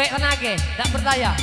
Cewek tenage, tak berdaya.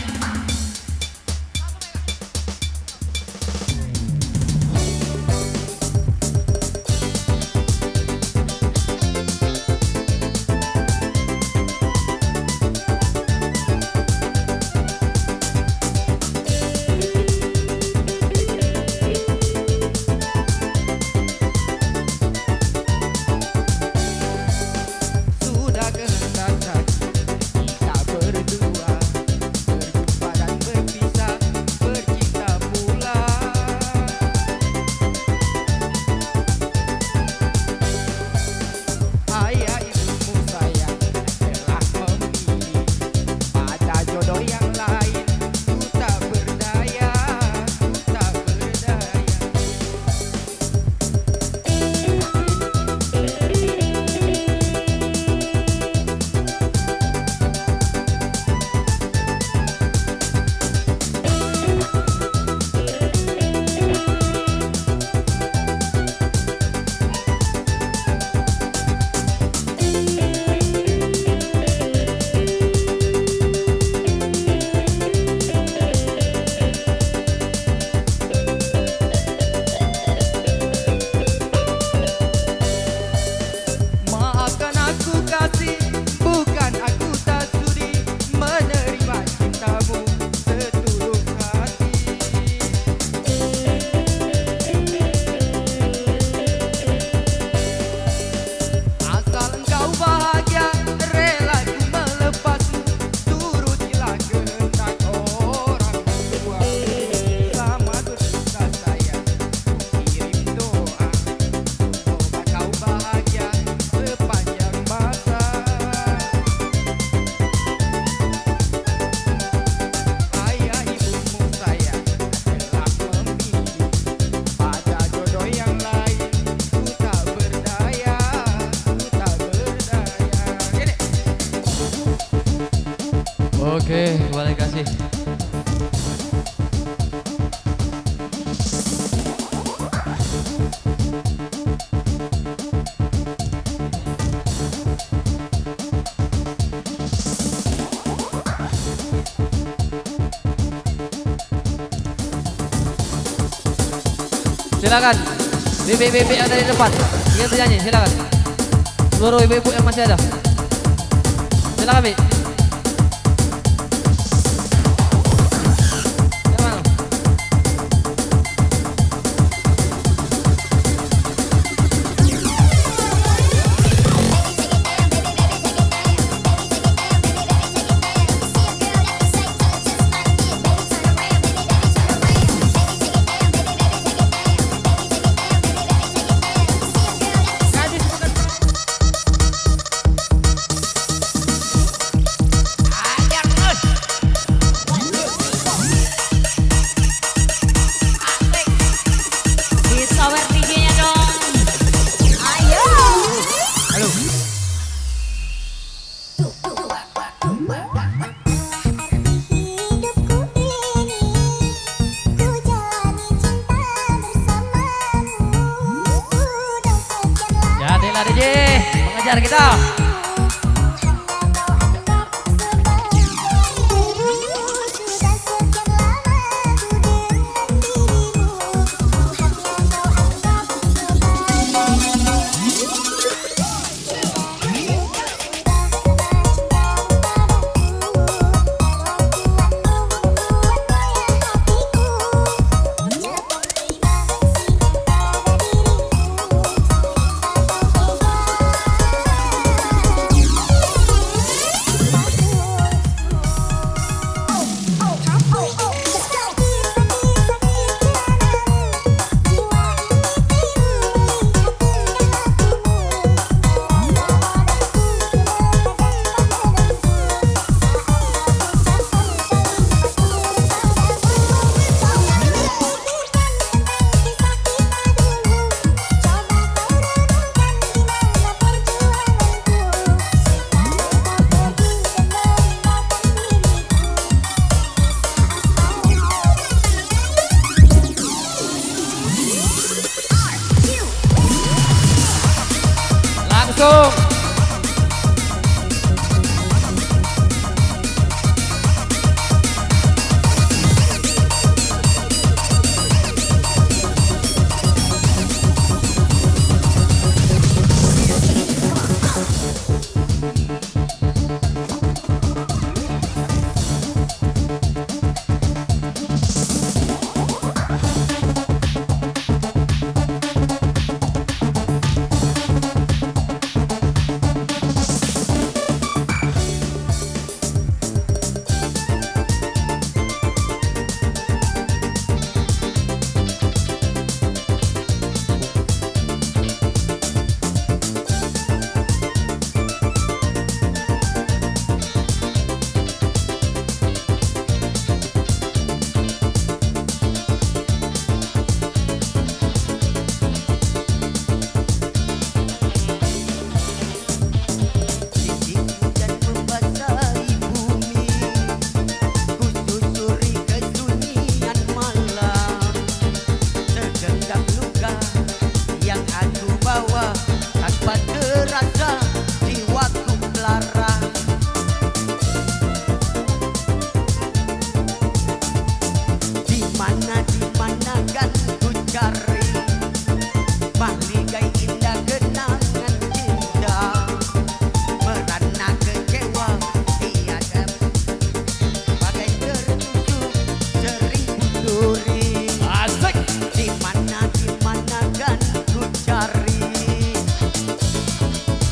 Oke, terima kasih. Silakan, bebek-bebek yang ada di depan, ingin bernyanyi, silakan. Seluruh ibu-ibu yang masih ada, silakan, Bi. DJ mengejar kita.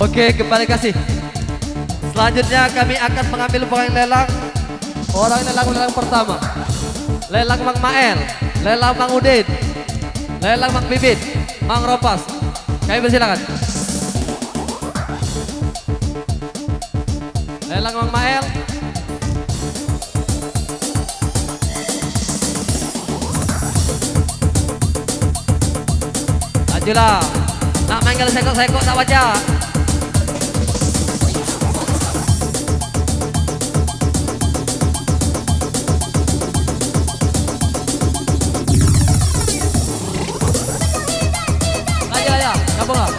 Oke, kembali kasih. Selanjutnya kami akan mengambil poin lelang. Orang lelang pertama. Lelang Mang Mael, lelang Mang Udin, lelang Mang Bibit, Mang Ropas. Kami persilakan. Lelang Mang Mael. Majulah. Nak manggil sekok-sekok tak baca. Aja, gabung lah.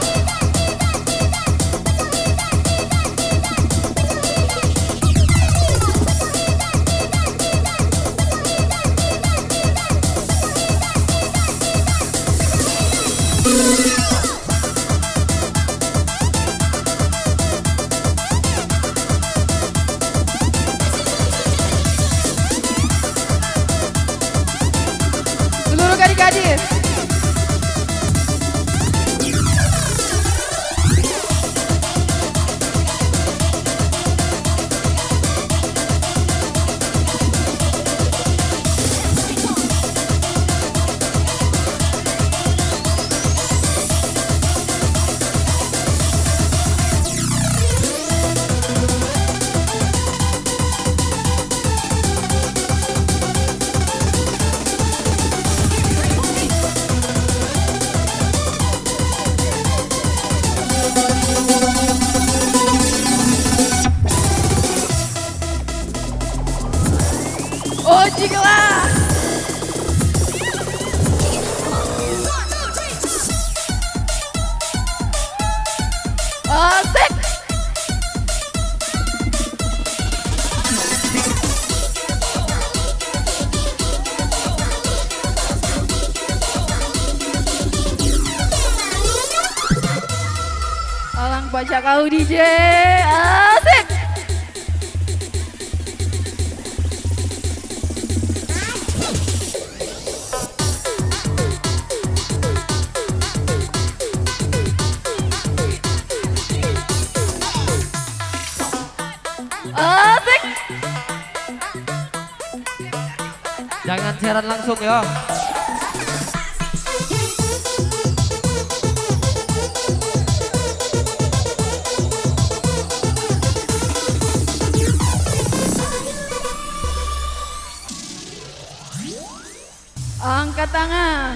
Seluruh gadis-gadis. Oh, jikalah. Asik. Alang baca kau DJ. Asik. Asik. Jangan siaran langsung ya. Angkat tangan.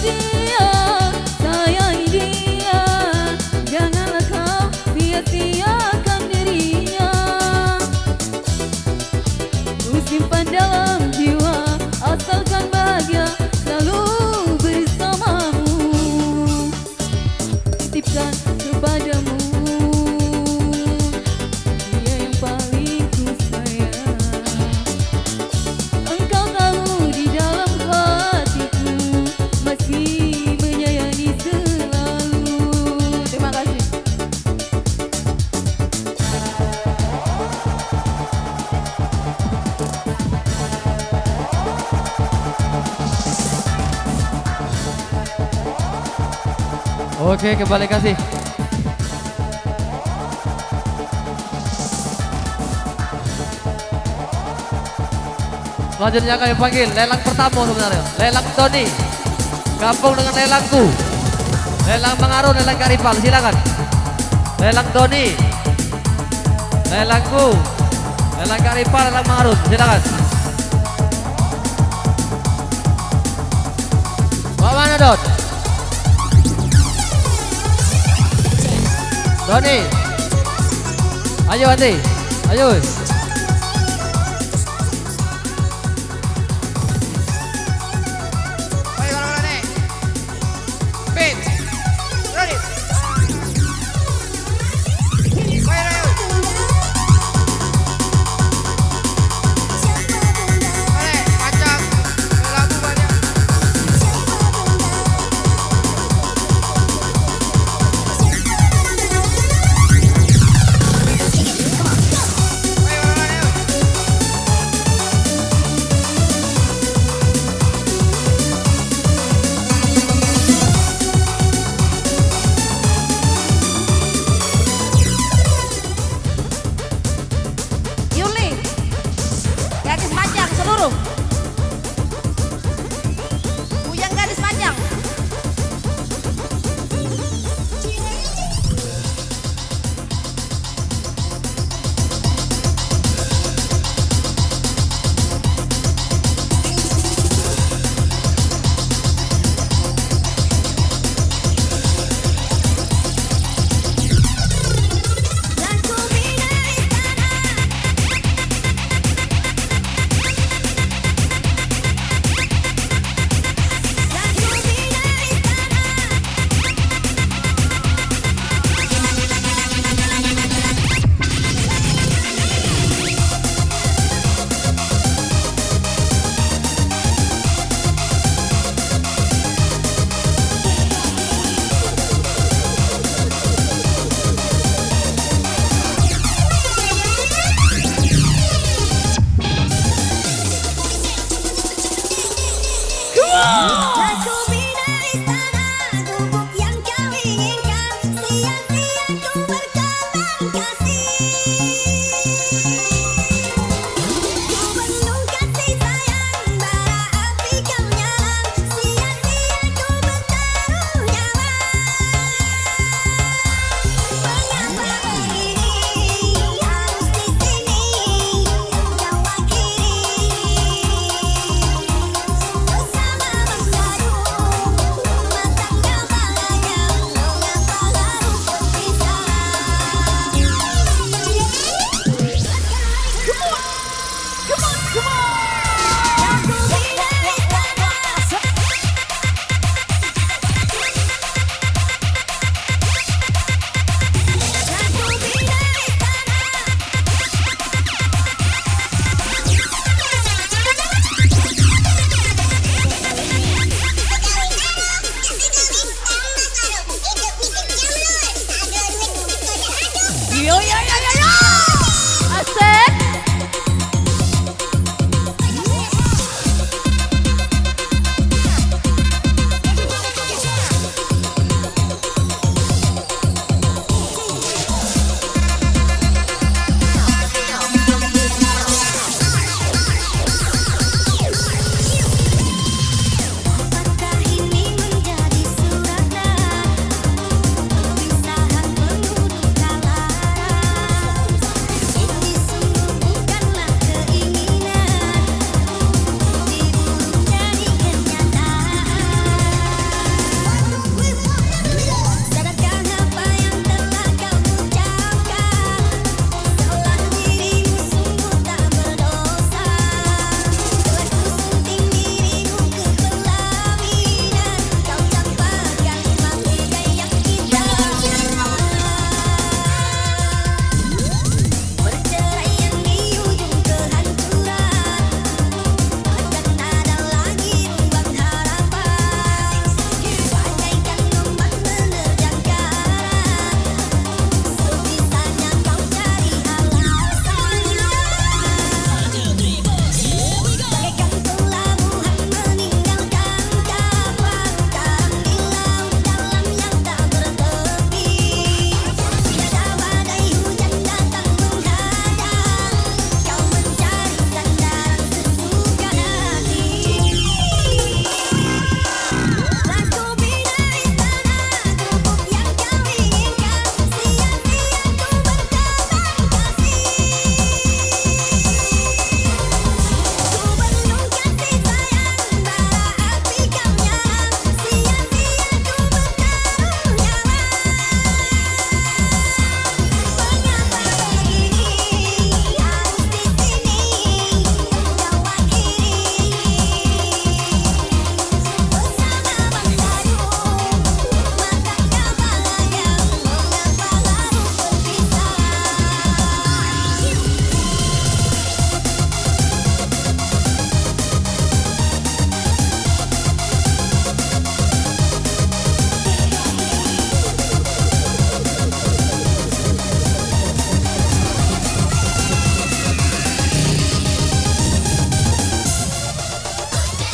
dia, sayangi dia, janganlah kau sia-siakan dirinya. Ku simpan dalam jiwa, asalkan bahagia selalu bersamamu. Titipkan kepadamu, dia yang paling ku sayang. Engkau tahu di dalam hatiku masih menyayangi selalu. Terima kasih. Oke, kembali kasih. Selanjutnya kami panggil lelang pertama sebenarnya. Lelang Tony. Gabung dengan lelangku. Lelang Bang Arun, lelang Kak Ripal, silakan. Lelang Tony. Lelangku. Lelang Kak Ripal, lelang Bang Arun, silakan. Bawa mana Don? Doni. Ayo Andi. Ayo.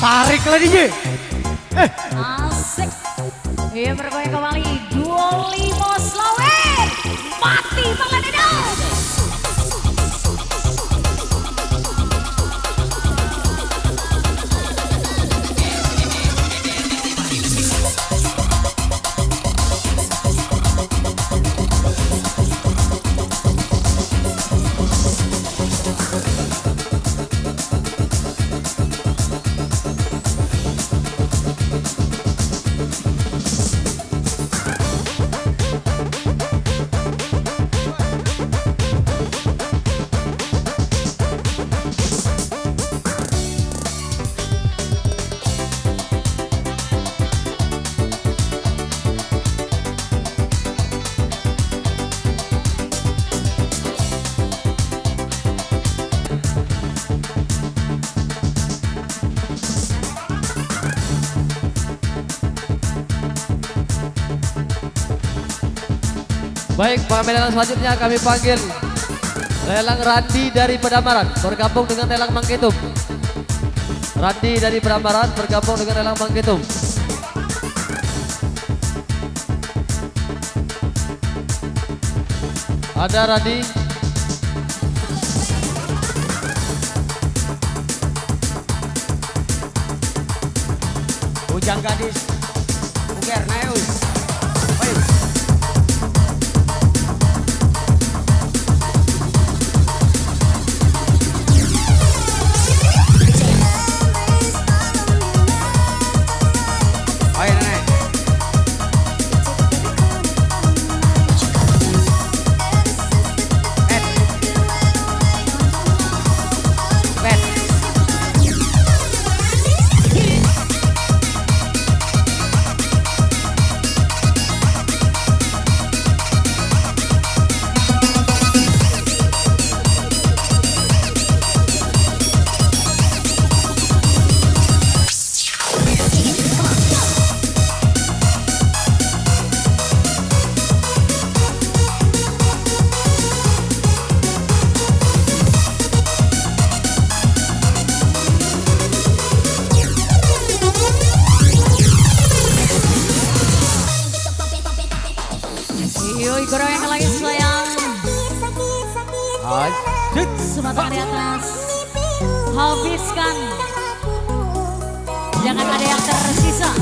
Tarik lah DJ. Asik. Iya bergoyang kembali 25 Slawe. Mati Bang Dino. Baik, pengambil lelang selanjutnya kami panggil lelang Randi dari Pedamaran bergabung dengan lelang Mangketum. Randi dari Pedamaran bergabung dengan lelang Mangketum. Ada Randi. Ujang gadis. Uger naik. Ayo. Yoi goyang lagi sayang. Asik. Semua di atas. Habiskan. Jangan ada yang tersisa.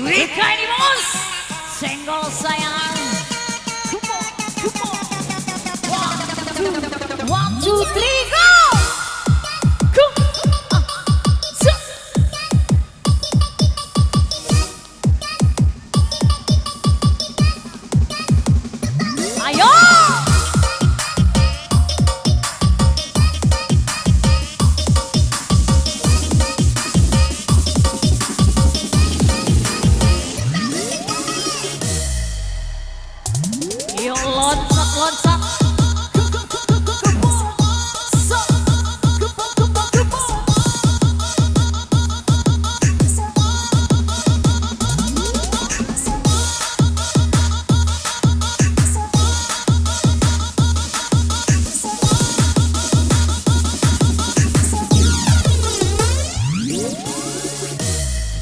Rika ini bos, senggol sayang. One, two, three, go. Ayo. Yuk loncat.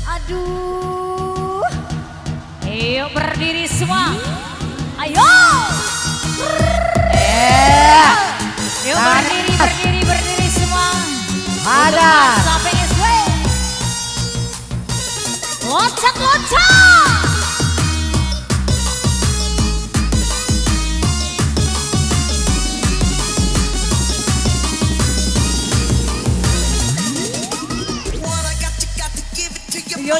Aduh. Yuk berdiri semua. Ayo. Yuk berdiri semua. Ada. Sampai SW. Loncat. Yo.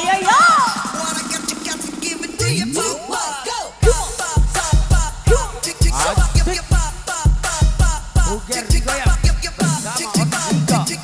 Uger digoyang. Sama orang juga.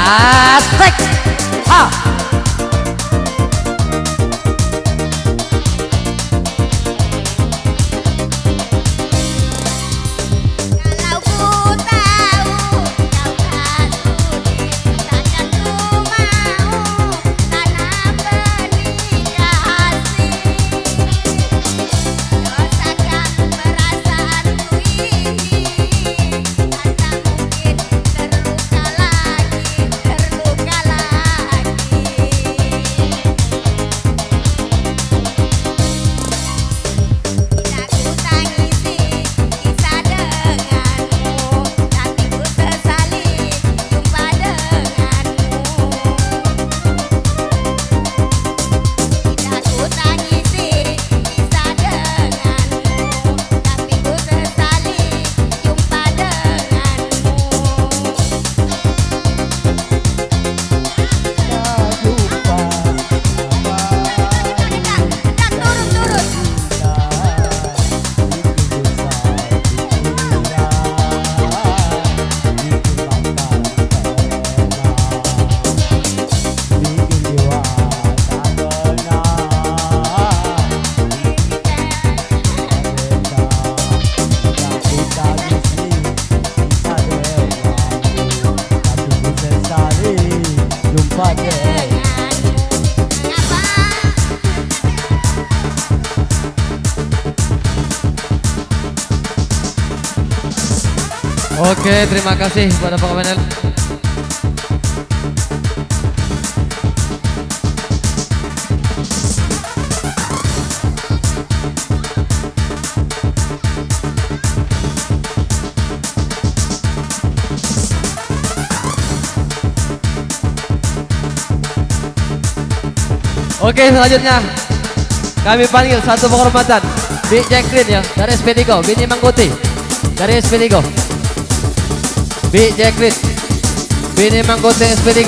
Asik. Ha. Kalau ku tahu kau tak sudi, takkan ku mau tanam benih kasih. Dosakan perasaanku ini, tak mungkin terluka lagi, terluka lagi. Tidak ku tangisi kisah denganmu, tapi ku sesali jumpa denganmu. Tidak ku tangisi kisah denganmu, tapi ku sesali jumpa denganmu. Dan turun-turun. Jumpa deh. Oke, terima kasih kepada Pak Komandan. Oke, selanjutnya kami panggil satu penghormatan Bik Jacqueline ya dari SP3, Bini Mangkuti dari SP3. Bik Jacqueline, Bini Mangkuti SP3.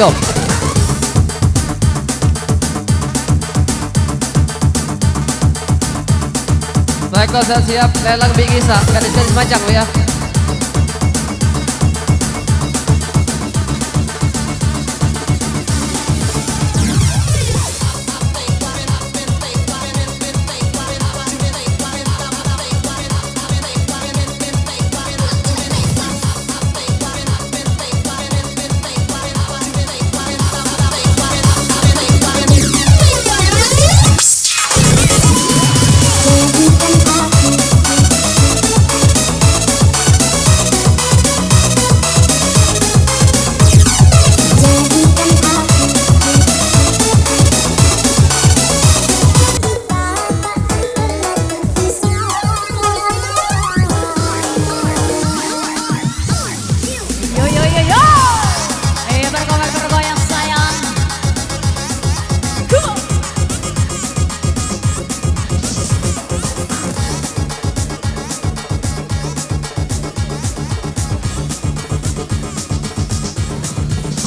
Baik, kalau saya siap, lelang Bik Isa, gadis-gadis macam ya. Yo yo yo yo. Bergoyang sayang. Come on.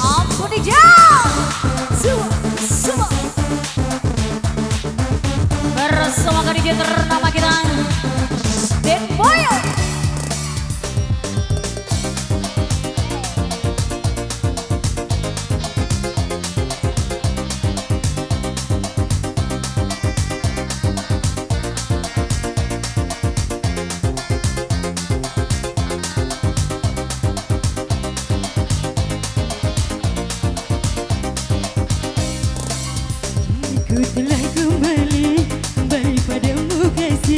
Ampun dijam. Semua. Bersama DJ ternama kita, Den Boyo. Ku telah kembali padamu kasih.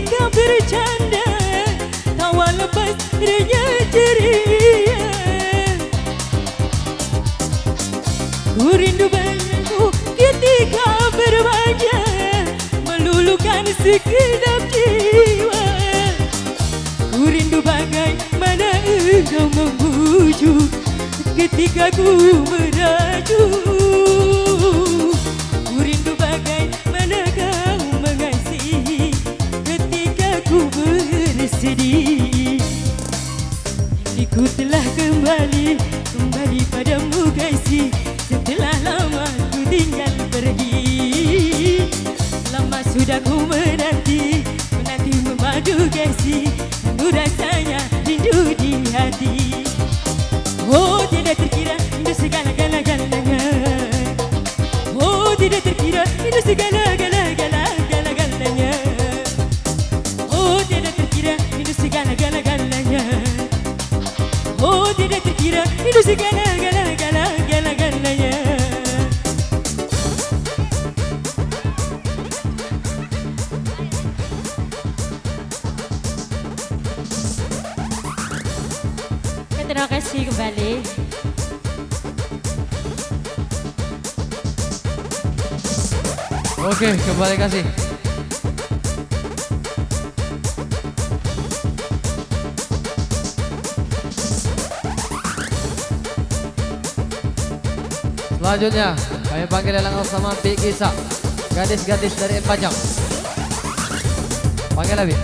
ketika bercanda, tawa lepas rianya ceria. Ku rindu bayanganmu ketika berbanja, meluluhkan sekedap jiwa. Ku rindu bagaimana engkau membujuk ketika ku merajuk. Ku rindu bagaimana kau mengasihi ketika ku bersedih. Ku telah kembali padamu kasih, setelah lama ku tinggal pergi. Lama sudah ku menanti memadu kasih, rindu rasanya rindu di hati. Oh tidak terkira rindu segala-galanya, oh tidak terkira rindu segala-galanya, oh tidak terkira rindu segala-galanya, oh tidak terkira rindu segala-galanya. Terima kasih kembali. Oke, kembali kasih. Selanjutnya, kami panggil lelang bersama Big Isa, gadis-gadis dari Empajang. Panggil lagi.